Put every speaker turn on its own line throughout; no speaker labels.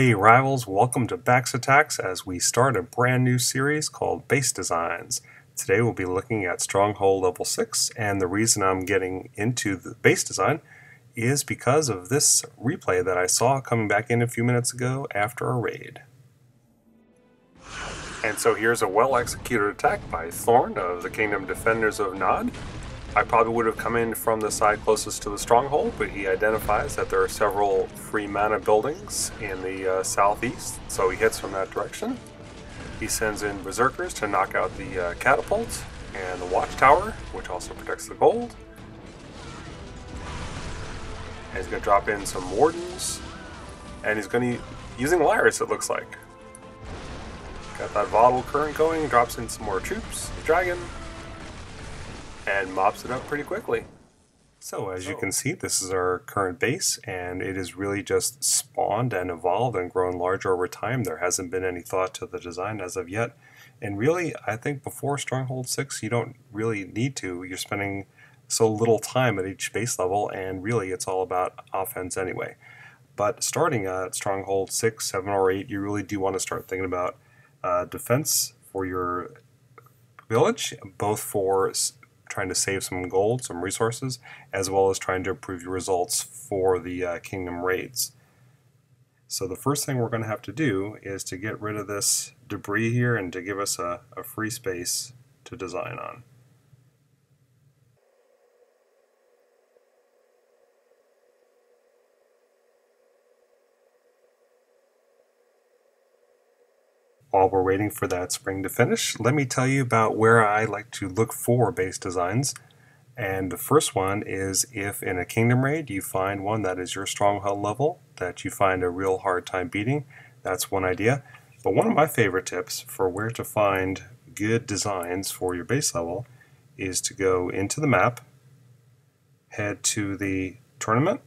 Hey rivals, welcome to Bax Attacks as we start a brand new series called Base Designs. Today we'll be looking at Stronghold level 6, and the reason I'm getting into the base design is because of this replay that I saw coming back in a few minutes ago after a raid. And so here's a well-executed attack by Thorn of the Kingdom Defenders of Nod. I probably would have come in from the side closest to the Stronghold, but he identifies that there are several free mana buildings in the southeast, so he hits from that direction. He sends in Berserkers to knock out the catapult and the watchtower, which also protects the gold. And he's going to drop in some wardens, and he's going to using Lyris, it looks like. Got that volatile current going, drops in some more troops, the dragon, and mops it up pretty quickly. So as you can see, this is our current base, and it is really just spawned and evolved and grown larger over time. There hasn't been any thought to the design as of yet. And really, I think before Stronghold 6, you don't really need to. You're spending so little time at each base level, and really it's all about offense anyway. But starting at Stronghold 6, 7, or 8, you really do want to start thinking about defense for your village, both for trying to save some gold, some resources, as well as trying to improve your results for the kingdom raids. So the first thing we're going to have to do is to get rid of this debris here and to give us a free space to design on. While we're waiting for that spring to finish, let me tell you about where I like to look for base designs. And the first one is if in a kingdom raid you find one that is your stronghold level that you find a real hard time beating. That's one idea. But one of my favorite tips for where to find good designs for your base level is to go into the map, head to the tournament,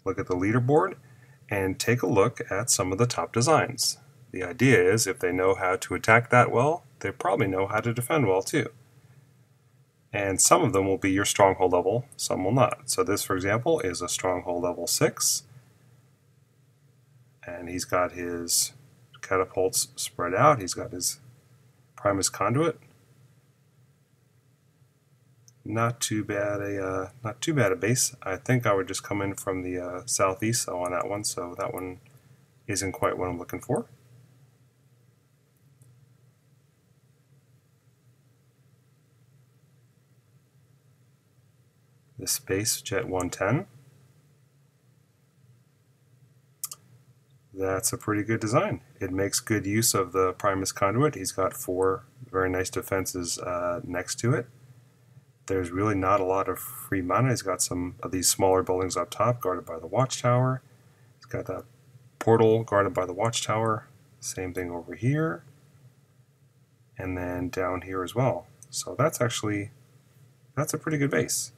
look at the leaderboard, and take a look at some of the top designs. The idea is if they know how to attack that well, they probably know how to defend well too. And some of them will be your stronghold level, some will not. So this, for example, is a stronghold level 6. And he's got his catapults spread out. He's got his Primus conduit. Not too bad a base. I think I would just come in from the southeast so on that one, so that one isn't quite what I'm looking for. This base, Jet 110. That's a pretty good design. It makes good use of the Primus conduit. He's got 4 very nice defenses next to it. There's really not a lot of free mana. He's got some of these smaller buildings up top guarded by the watchtower. He's got that portal guarded by the watchtower. Same thing over here. And then down here as well. So that's a pretty good base.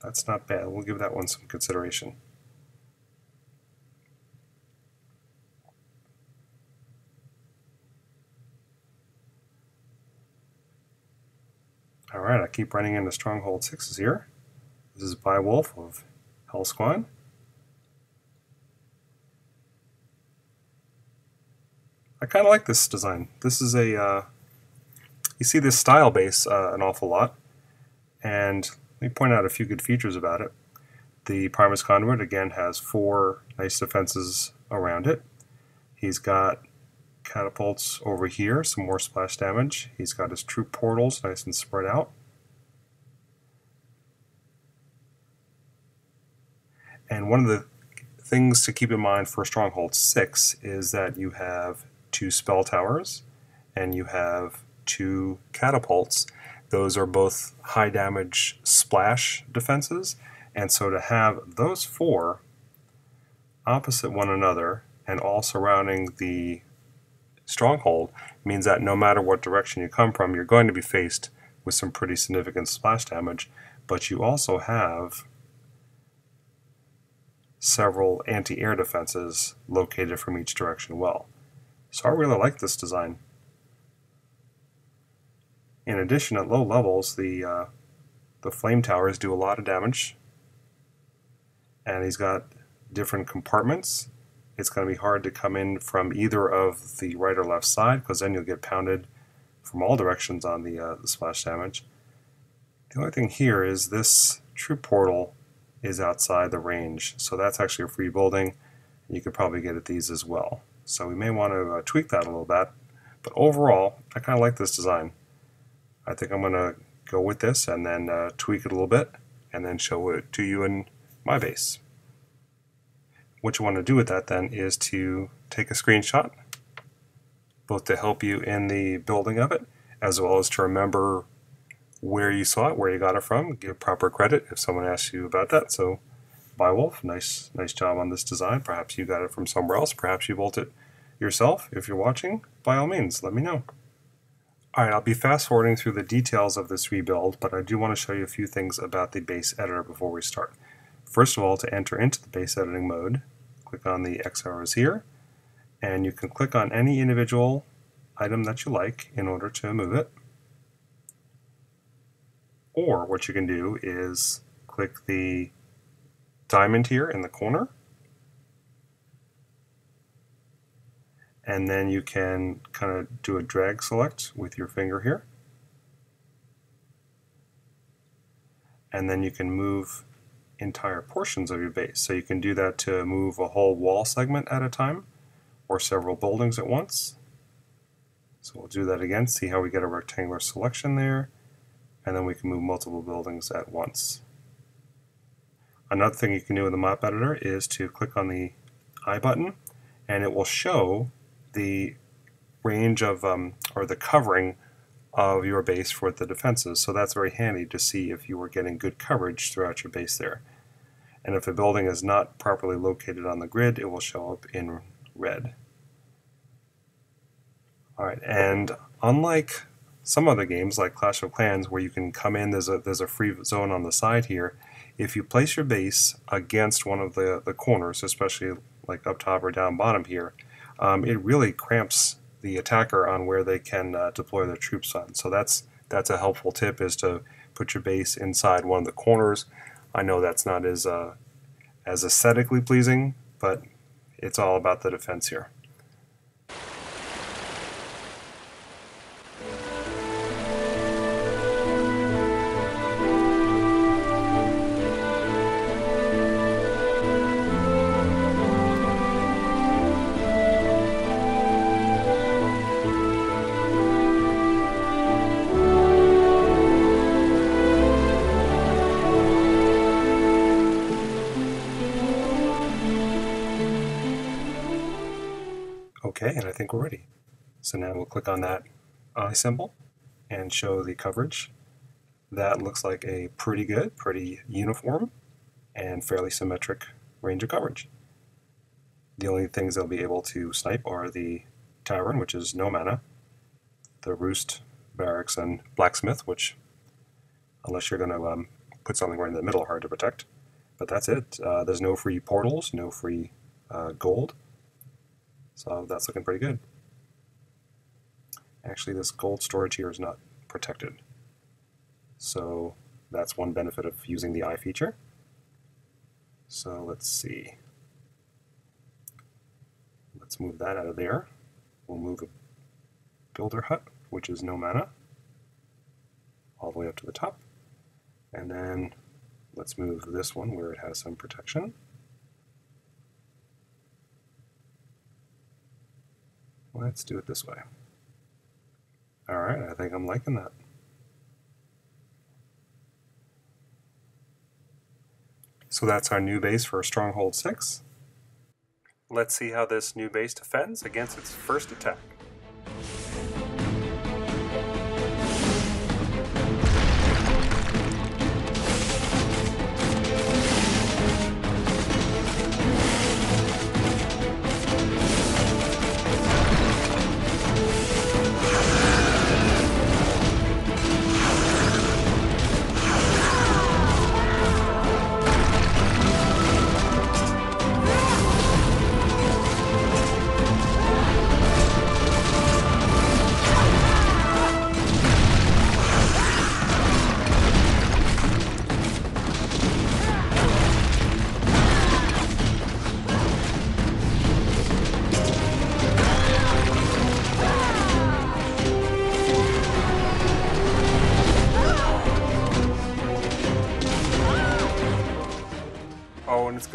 That's not bad. We'll give that one some consideration. Alright, I keep running into Stronghold 6s here. This is Bywolf of Hell Squad. I kind of like this design. This is a, you see this style base an awful lot, and let me point out a few good features about it. The Primus conduit, again, has 4 nice defenses around it. He's got catapults over here, some more splash damage. He's got his troop portals nice and spread out. And one of the things to keep in mind for Stronghold 6 is that you have 2 spell towers and you have 2 catapults. Those are both high damage splash defenses, and so to have those 4 opposite one another and all surrounding the stronghold means that no matter what direction you come from, you're going to be faced with some pretty significant splash damage, but you also have several anti-air defenses located from each direction well. So I really like this design. In addition, at low levels, the flame towers do a lot of damage, and he's got different compartments. It's going to be hard to come in from either of the right or left side, because then you'll get pounded from all directions on the splash damage. The only thing here is this troop portal is outside the range, so that's actually a free building. You could probably get at these as well. So we may want to tweak that a little bit, but overall, I kind of like this design. I think I'm going to go with this and then tweak it a little bit and then show it to you in my base. What you want to do with that then is to take a screenshot, both to help you in the building of it, as well as to remember where you saw it, where you got it from, give proper credit if someone asks you about that. So, Bywolf, nice job on this design. Perhaps you got it from somewhere else. Perhaps you built it yourself. If you're watching, by all means, let me know. Alright, I'll be fast forwarding through the details of this rebuild, but I do want to show you a few things about the base editor before we start. First of all, to enter into the base editing mode, click on the X arrows here, and you can click on any individual item that you like in order to move it. Or what you can do is click the diamond here in the corner, and then you can kind of do a drag select with your finger here, and then you can move entire portions of your base. So you can do that to move a whole wall segment at a time or several buildings at once. So we'll do that again, see how we get a rectangular selection there, and then we can move multiple buildings at once. Another thing you can do with the map editor is to click on the I button, and it will show the range of, or the covering of your base for the defenses. So that's very handy to see if you were getting good coverage throughout your base there. And if a building is not properly located on the grid, it will show up in red. Alright, and unlike some other games like Clash of Clans where you can come in, there's a free zone on the side here. If you place your base against one of the corners, especially like up top or down bottom here, it really cramps the attacker on where they can deploy their troops on. So that's a helpful tip, is to put your base inside one of the corners. I know that's not as aesthetically pleasing, but it's all about the defense here. Okay, and I think we're ready. So now we'll click on that eye symbol and show the coverage. That looks like a pretty good, pretty uniform, and fairly symmetric range of coverage. The only things they'll be able to snipe are the Tavern, which is no mana, the Roost, Barracks, and Blacksmith, which, unless you're going to put something right in the middle, hard to protect. But that's it. There's no free portals, no free gold. So that's looking pretty good. Actually, this gold storage here is not protected. So that's one benefit of using the eye feature. So let's see. Let's move that out of there. We'll move a builder hut, which is no mana, all the way up to the top. And then let's move this one where it has some protection. Let's do it this way. Alright, I think I'm liking that. So that's our new base for Stronghold 6. Let's see how this new base defends against its first attack.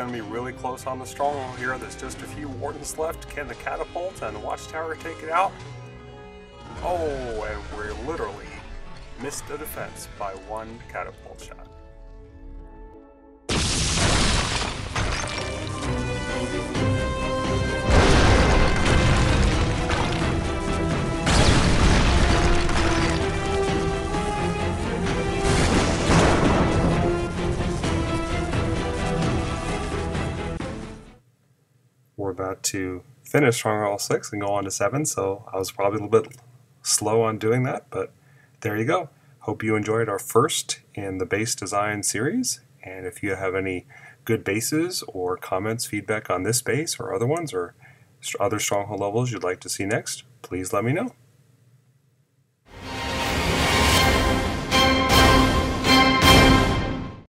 going to be really close on the Stronghold here. There's just a few Wardens left. Can the Catapult and Watchtower take it out? Oh, and we're literally missed the defense by one Catapult shot. We're about to finish Stronghold 6 and go on to 7, so I was probably a little bit slow on doing that, but there you go. Hope you enjoyed our first in the base design series, and if you have any good bases or comments, feedback on this base or other ones or other Stronghold levels you'd like to see next, please let me know.